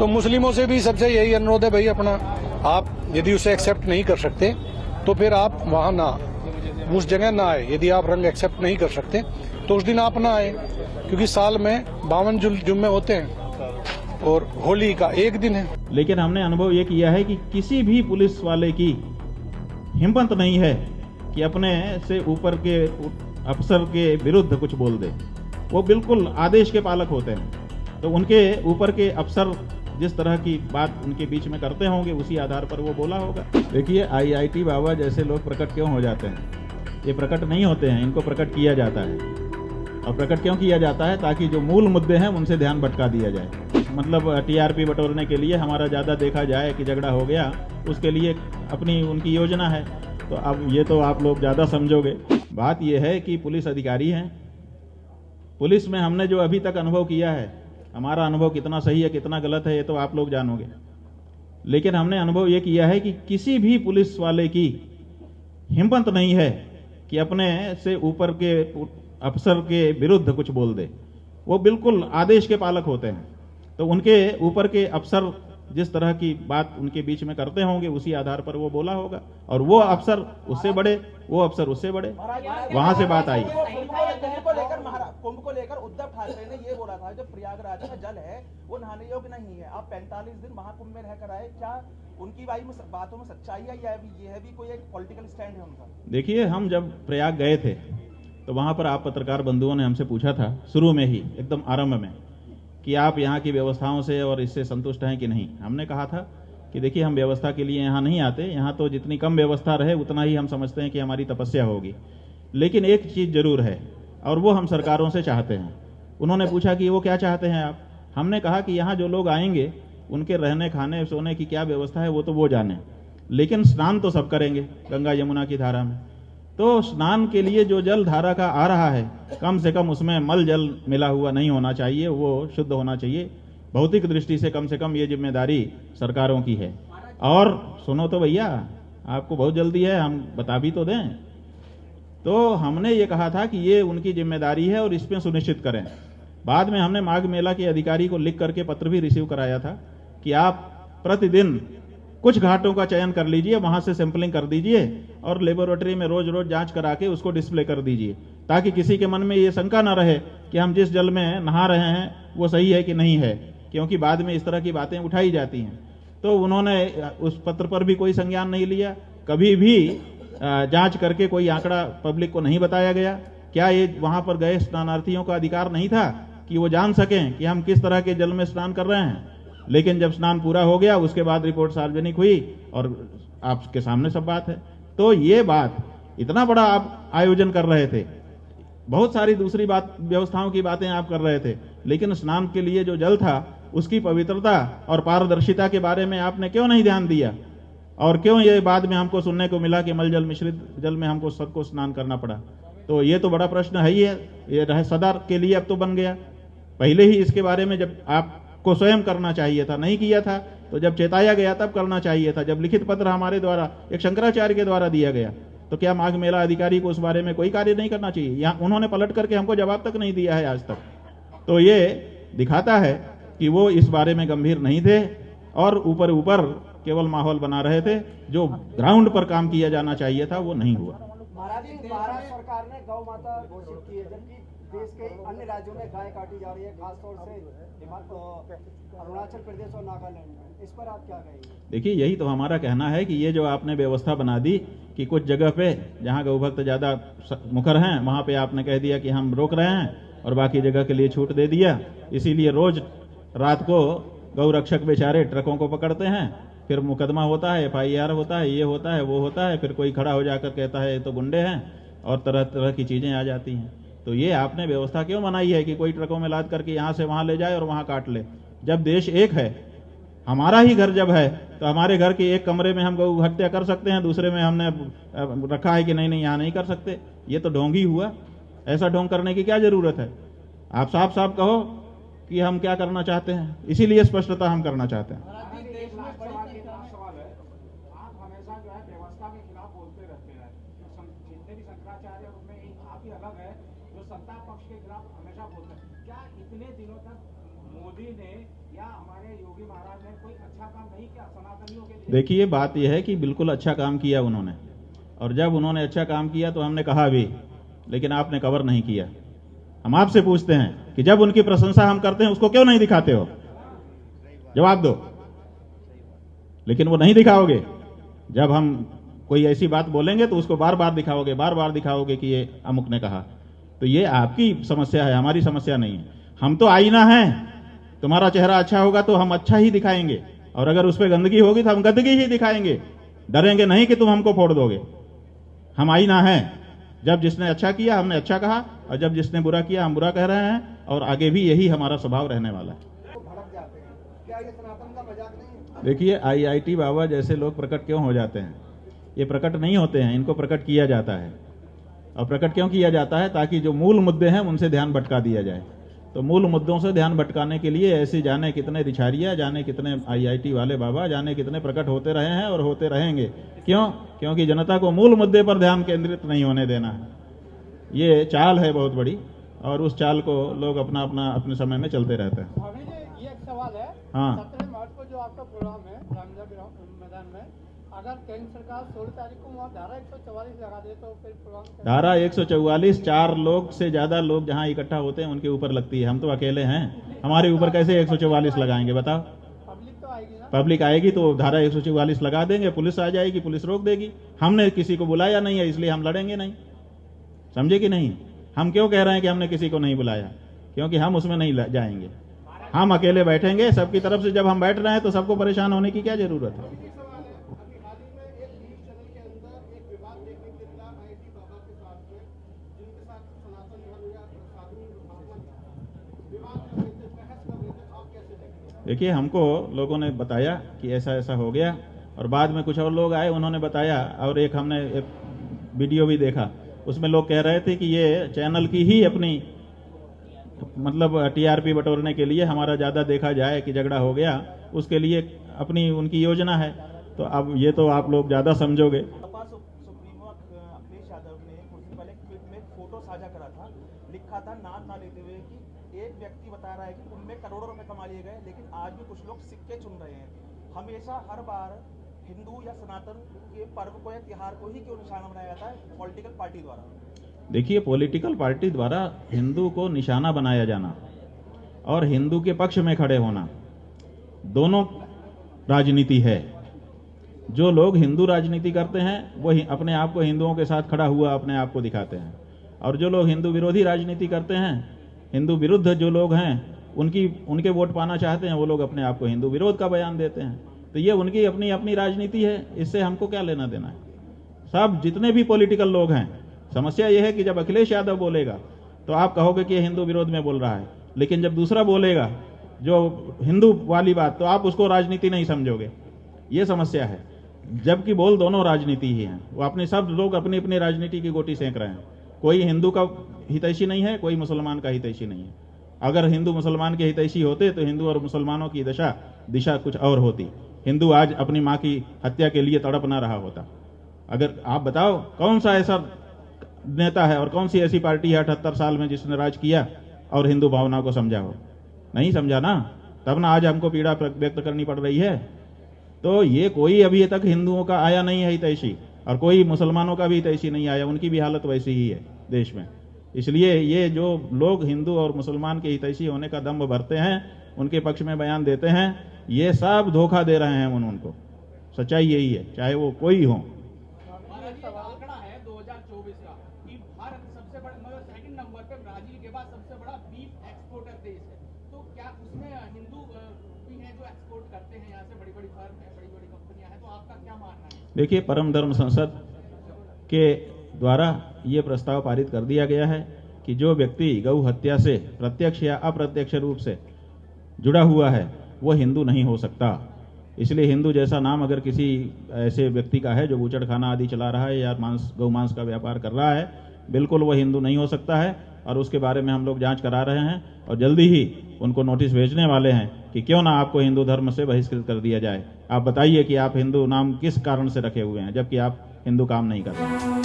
तो मुस्लिमों से भी सबसे यही अनुरोध है भाई, अपना आप यदि उसे एक्सेप्ट नहीं कर सकते तो फिर आप वहां ना, उस जगह ना आए। यदि आप रंग एक्सेप्ट नहीं कर सकते तो उस दिन आप ना आए, क्योंकि साल में 52 जुम्मे होते हैं और होली का एक दिन है। लेकिन हमने अनुभव ये किया है कि किसी भी पुलिस वाले की हिम्मत नहीं है कि अपने से ऊपर के अफसर के विरुद्ध कुछ बोल दे। वो बिल्कुल आदेश के पालक होते हैं, तो उनके ऊपर के अफसर जिस तरह की बात उनके बीच में करते होंगे उसी आधार पर वो बोला होगा। देखिए, IIT बाबा जैसे लोग प्रकट क्यों हो जाते हैं? ये प्रकट नहीं होते हैं, इनको प्रकट किया जाता है। और प्रकट क्यों किया जाता है? ताकि जो मूल मुद्दे हैं उनसे ध्यान भटका दिया जाए। मतलब TRP बटोरने के लिए, हमारा ज़्यादा देखा जाए कि झगड़ा हो गया, उसके लिए अपनी उनकी योजना है। तो अब ये तो आप लोग ज़्यादा समझोगे। बात यह है कि पुलिस अधिकारी हैं, पुलिस में हमने जो अभी तक अनुभव किया है, हमारा अनुभव कितना सही है कितना गलत है ये तो आप लोग जानोगे, लेकिन हमने अनुभव ये किया है कि किसी भी पुलिस वाले की हिम्मत नहीं है कि अपने से ऊपर के अफसर के विरुद्ध कुछ बोल दे। वो बिल्कुल आदेश के पालक होते हैं, तो उनके ऊपर के अफसर जिस तरह की बात उनके बीच में करते होंगे उसी आधार पर वो बोला होगा। और वो अफसर उससे बड़े, वो अफसर उससे बड़े, वहां से बात आई। कुंभ को लेकर उद्धव ठाकरे ने ये बोला था जो प्रयागराज का जल है वो नहाने योग्य नहीं है। आप 45 दिन महाकुंभ में रहकर आए, क्या उनकी बातों में सच्चाई है या ये भी कोई एक पॉलिटिकल स्टैंड है उनका? देखिए, हम जब प्रयाग गए थे तो वहां पर आप पत्रकार बंधुओं ने हमसे पूछा था शुरू में ही, एकदम आरंभ में, कि आप यहाँ की व्यवस्थाओं से और इससे संतुष्ट हैं कि नहीं। हमने कहा था कि देखिए, हम व्यवस्था के लिए यहाँ नहीं आते, यहाँ तो जितनी कम व्यवस्था रहे उतना ही हम समझते हैं कि हमारी तपस्या होगी। लेकिन एक चीज़ जरूर है और वो हम सरकारों से चाहते हैं। उन्होंने पूछा कि वो क्या चाहते हैं आप? हमने कहा कि यहाँ जो लोग आएंगे उनके रहने खाने सोने की क्या व्यवस्था है वो तो वो जाने, लेकिन स्नान तो सब करेंगे गंगा यमुना की धारा में। तो स्नान के लिए जो जल धारा का आ रहा है, कम से कम उसमें मल जल मिला हुआ नहीं होना चाहिए, वो शुद्ध होना चाहिए। भौतिक दृष्टि से कम ये जिम्मेदारी सरकारों की है। और सुनो तो भैया, आपको बहुत जल्दी है, हम बता भी तो दें। तो हमने ये कहा था कि ये उनकी जिम्मेदारी है और इसमें सुनिश्चित करें। बाद में हमने माघ मेला के अधिकारी को लिख करके पत्र भी रिसीव कराया था कि आप प्रतिदिन कुछ घाटों का चयन कर लीजिए, वहां से सैंपलिंग कर दीजिए और लेबोरेटरी में रोज रोज जांच करा के उसको डिस्प्ले कर दीजिए, ताकि किसी के मन में ये शंका ना रहे कि हम जिस जल में नहा रहे हैं वो सही है कि नहीं है, क्योंकि बाद में इस तरह की बातें उठाई जाती हैं। तो उन्होंने उस पत्र पर भी कोई संज्ञान नहीं लिया, कभी भी जांच करके कोई आंकड़ा पब्लिक को नहीं बताया गया। क्या ये वहां पर गए स्नानार्थियों का अधिकार नहीं था कि वो जान सकें कि हम किस तरह के जल में स्नान कर रहे हैं? लेकिन जब स्नान पूरा हो गया उसके बाद रिपोर्ट सार्वजनिक हुई और आपके सामने सब बात है। तो ये बात, इतना बड़ा आप आयोजन कर रहे थे, बहुत सारी दूसरी बात व्यवस्थाओं की बातें आप कर रहे थे, लेकिन स्नान के लिए जो जल था उसकी पवित्रता और पारदर्शिता के बारे में आपने क्यों नहीं ध्यान दिया? और क्यों ये बाद में हमको सुनने को मिला कि मलजल मिश्रित जल में हमको सबको स्नान करना पड़ा? तो ये तो बड़ा प्रश्न है ही है, ये रहे सदा के लिए अब तो बन गया। पहले ही इसके बारे में जब आपको स्वयं करना चाहिए था, नहीं किया था, तो जब चेताया गया तब करना चाहिए था। जब लिखित पत्र हमारे द्वारा एक शंकराचार्य के द्वारा दिया गया, तो क्या माघ मेला अधिकारी को उस बारे में कोई कार्य नहीं करना चाहिए? यहाँ उन्होंने पलट करके हमको जवाब तक नहीं दिया है आज तक। तो ये दिखाता है कि वो इस बारे में गंभीर नहीं थे और ऊपर ऊपर केवल माहौल बना रहे थे। जो ग्राउंड पर काम किया जाना चाहिए था वो नहीं हुआ। महाराष्ट्र सरकार ने गौ माता घोषित की है, जबकि देश के अन्य राज्यों में गाय काटी जा रही है, खासतौर से अरुणाचल प्रदेश और नागालैंड में। इस पर आप क्या कहेंगे? देखिए, यही तो हमारा कहना है कि ये जो आपने व्यवस्था बना दी कि कुछ जगह पे जहाँ गौ भक्त ज्यादा मुखर हैं वहां पे आपने कह दिया कि हम रोक रहे हैं और बाकी जगह के लिए छूट दे दिया। इसीलिए रोज रात को गौ रक्षक बेचारे ट्रकों को पकड़ते हैं, फिर मुकदमा होता है, FIR होता है, ये होता है वो होता है, फिर कोई खड़ा हो जाकर कहता है ये तो गुंडे हैं और तरह तरह की चीजें आ जाती हैं। तो ये आपने व्यवस्था क्यों बनाई है कि कोई ट्रकों में लाद करके यहाँ से वहां ले जाए और वहां काट ले? जब देश एक है, हमारा ही घर जब है, तो हमारे घर के एक कमरे में हम गौ हत्या कर सकते हैं, दूसरे में हमने रखा है कि नहीं यहाँ नहीं कर सकते। ये तो ढोंग ही हुआ। ऐसा ढोंग करने की क्या जरूरत है? आप साफ साफ कहो कि हम क्या करना चाहते हैं, इसीलिए स्पष्टता हम करना चाहते हैं। सत्ता पक्ष के खिलाफ हमेशा बोलते हैं, क्या इतने दिनों तक मोदी ने या देखिए, बात यह है कि बिल्कुल अच्छा काम किया उन्होंने, और जब उन्होंने अच्छा काम किया तो हमने कहा भी, लेकिन आपने कवर नहीं किया। हम आपसे पूछते हैं कि जब उनकी प्रशंसा हम करते हैं उसको क्यों नहीं दिखाते हो? जवाब दो। लेकिन वो नहीं दिखाओगे। जब हम कोई ऐसी बात बोलेंगे तो उसको बार बार दिखाओगे, बार बार दिखाओगे कि ये अमुक ने कहा। तो ये आपकी समस्या है, हमारी समस्या नहीं है। हम तो आईना है, तुम्हारा चेहरा अच्छा होगा तो हम अच्छा ही दिखाएंगे, और अगर उस पर गंदगी होगी तो हम गंदगी ही दिखाएंगे। डरेंगे नहीं कि तुम हमको फोड़ दोगे। हम आईना है। जब जिसने अच्छा किया हमने अच्छा कहा, और जब जिसने बुरा किया हम बुरा कह रहे हैं, और आगे भी यही हमारा स्वभाव रहने वाला है। देखिए, IIT बाबा जैसे लोग प्रकट क्यों हो जाते हैं? ये प्रकट नहीं होते हैं, इनको प्रकट किया जाता है। और प्रकट क्यों किया जाता है? ताकि जो मूल मुद्दे हैं उनसे ध्यान भटका दिया जाए। तो मूल मुद्दों से ध्यान भटकाने के लिए ऐसे जाने कितने रिछारिया, जाने कितने IIT वाले बाबा, जाने कितने प्रकट होते रहे हैं और होते रहेंगे। क्यों? क्योंकि जनता को मूल मुद्दे पर ध्यान केंद्रित नहीं होने देना है। ये चाल है बहुत बड़ी, और उस चाल को लोग अपने समय में चलते रहते हैं। ये एक सवाल है। हाँ। 17 मार्च को जो आपका प्रोग्राम है रामलीला मैदान में, अगर केंद्र सरकार 16 तारीख को वहाँ धारा 144 लगा दे तो फिर प्रोग्राम धारा 144 4 लोग से ज्यादा लोग जहाँ इकट्ठा होते हैं उनके ऊपर लगती है। हम तो अकेले हैं, हमारे ऊपर कैसे 144 लगाएंगे बताओ? पब्लिक तो आएगी ना। पब्लिक आएगी तो धारा 144 लगा देंगे, पुलिस आ जाएगी, पुलिस रोक देगी। हमने किसी को बुलाया नहीं है, इसलिए हम लड़ेंगे नहीं। समझे कि नहीं? हम क्यों कह रहे हैं कि हमने किसी को नहीं बुलाया? क्योंकि हम उसमें नहीं जाएंगे। हम अकेले बैठेंगे सबकी तरफ से। जब हम बैठ रहे हैं तो सबको परेशान होने की क्या जरूरत है? देखिए, हमको लोगों ने बताया कि ऐसा ऐसा हो गया, और बाद में कुछ और लोग आए, उन्होंने बताया, और एक हमने एक वीडियो भी देखा, उसमें लोग कह रहे थे कि ये चैनल की ही अपनी मतलब TRP बटोरने के लिए, हमारा ज्यादा देखा जाए कि झगड़ा हो गया, उसके लिए अपनी उनकी योजना है। तो अब ये तो आप लोग ज्यादा समझोगे। सुप्रीमो अखिलेश यादव ने कुछ दिन पहले ट्वीट में फोटो साझा करा था, लिखा था नाम ना लेते हुए कि एक व्यक्ति बता रहा है कि उनमें करोड़ों रुपए कमा लिए गए, लेकिन आज भी कुछ लोग सिक्के चुन रहे हैं। हमेशा हर बार हिंदू या सनातन के पर्व को या त्योहार को ही क्यों निशाना बनाया जाता है पॉलिटिकल पार्टी द्वारा? देखिए, पॉलिटिकल पार्टी द्वारा हिंदू को निशाना बनाया जाना और हिंदू के पक्ष में खड़े होना दोनों राजनीति है। जो लोग हिंदू राजनीति करते हैं वो अपने आप को हिंदुओं के साथ खड़ा हुआ अपने आप को दिखाते हैं, और जो लोग हिंदू विरोधी राजनीति करते हैं, हिंदू विरुद्ध जो लोग हैं, उनके वोट पाना चाहते हैं, वो लोग अपने आप को हिंदू विरोध का बयान देते हैं। तो ये उनकी अपनी अपनी राजनीति है, इससे हमको क्या लेना देना है? सब जितने भी पॉलिटिकल लोग हैं, समस्या यह है कि जब अखिलेश यादव बोलेगा तो आप कहोगे कि ये हिंदू विरोध में बोल रहा है, लेकिन जब दूसरा बोलेगा जो हिंदू वाली बात, तो आप उसको राजनीति नहीं समझोगे। ये समस्या है। जबकि बोल दोनों राजनीति ही हैं। वो अपने सब लोग अपनी अपनी राजनीति की गोटी सेंक रहे हैं। कोई हिंदू का हितैषी नहीं है, कोई मुसलमान का हितैषी नहीं है। अगर हिंदू मुसलमान के हितैषी होते तो हिंदू और मुसलमानों की दिशा कुछ और होती। हिंदू आज अपनी माँ की हत्या के लिए तड़प ना रहा होता। अगर आप बताओ कौन सा ऐसा नेता है और कौन सी ऐसी पार्टी है 78 साल में जिसने राज किया और हिंदू भावनाओं को समझा हो? नहीं समझा ना, तब ना आज हमको पीड़ा व्यक्त करनी पड़ रही है। तो ये कोई अभी तक हिंदुओं का आया नहीं है हितैषी, और कोई मुसलमानों का भी हितैषी नहीं आया। उनकी भी हालत वैसी ही है देश में। इसलिए ये जो लोग हिंदू और मुसलमान के हितैषी होने का दम्भ भरते हैं, उनके पक्ष में बयान देते हैं, ये सब धोखा दे रहे हैं उनको। सच्चाई यही है, चाहे वो कोई हो। आंकड़ा है 2024 का कि भारत सबसे बड़ा सेकंड नंबर पे ब्राजील के बाद सबसे बड़ा बीफ एक्सपोर्टर देश है। तो क्या उसमें हिंदू भी हैं जो एक्सपोर्ट करते हैं यहाँ से? बड़ी बड़ी फर्म है, बड़ी बड़ी कंपनियां हैं, तो आपका क्या मानना है? देखिए, परम धर्म संसद के द्वारा ये प्रस्ताव पारित कर दिया गया है कि जो व्यक्ति गौ हत्या से प्रत्यक्ष या अप्रत्यक्ष रूप से जुड़ा हुआ है वो हिंदू नहीं हो सकता। इसलिए हिंदू जैसा नाम अगर किसी ऐसे व्यक्ति का है जो बूचड़खाना आदि चला रहा है या गौ मांस का व्यापार कर रहा है, बिल्कुल वो हिंदू नहीं हो सकता है। और उसके बारे में हम लोग जांच करा रहे हैं और जल्दी ही उनको नोटिस भेजने वाले हैं कि क्यों ना आपको हिंदू धर्म से बहिष्कृत कर दिया जाए। आप बताइए कि आप हिंदू नाम किस कारण से रखे हुए हैं जबकि आप हिंदू काम नहीं कर रहे हैं।